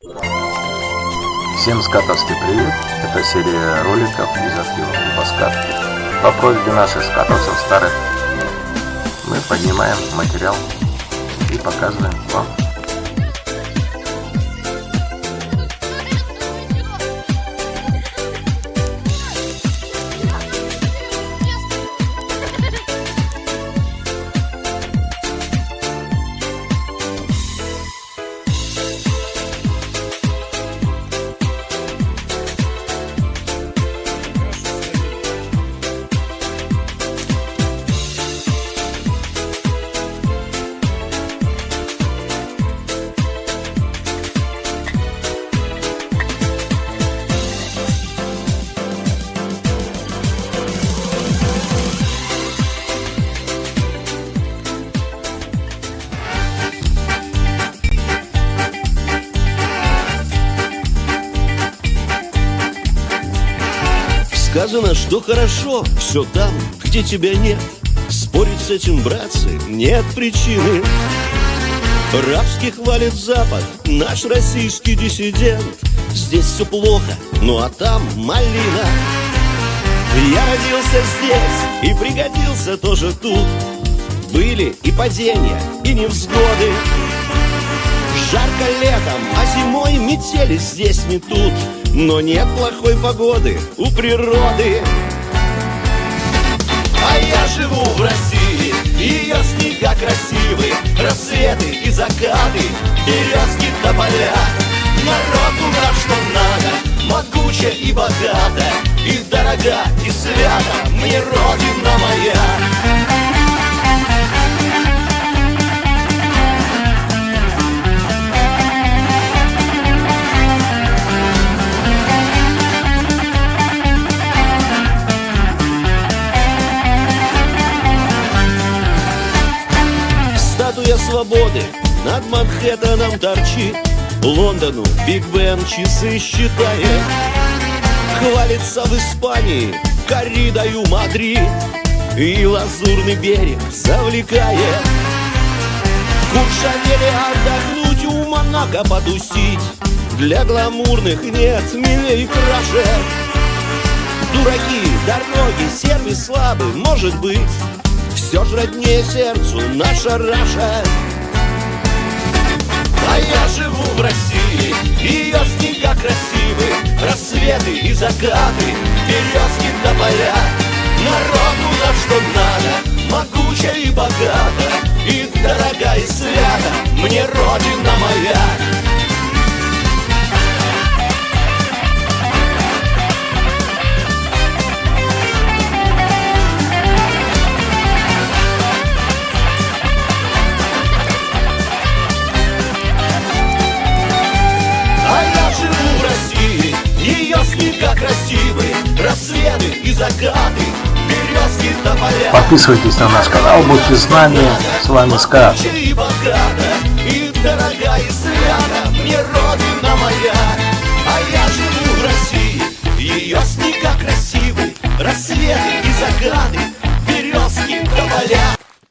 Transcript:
Всем скатовский привет! Это серия роликов из архива Небоскатки. По просьбе наших скатовцев старых мы поднимаем материал и показываем вам. Сказано, что хорошо все там, где тебя нет. Спорить с этим, братцы, нет причины. Рабский хвалит Запад, наш российский диссидент. Здесь все плохо, ну а там малина. Я родился здесь и пригодился тоже тут. Были и падения, и невзгоды. Жарко летом, а зимой метели здесь не тут. Но нет плохой погоды у природы. А я живу в России, ее снега красивые, рассветы и закаты, березки тополя. Народ у нас что надо, могуча и богата, и дорога, и свята мне родина моя. Статуя свободы над Манхэттеном торчит, Лондону Биг Бен часы считает. Хвалится в Испании корридою Мадрид, и лазурный берег завлекает. Куршанели отдохнуть, у Монако потусить, для гламурных нет милей краше. Дураки, дороги, сервис слабый, может быть, все ж роднее сердцу наша Раша. А я живу в России, ее снега красивые, рассветы и закаты, березки тополя. Народу на что надо, могуча и богата, и дорога и свята мне родина моя. Красивые рассветы и закаты, березки тополя. Подписывайтесь на наш канал, будьте с нами. С вами Скат. И богата, и дорога, и свята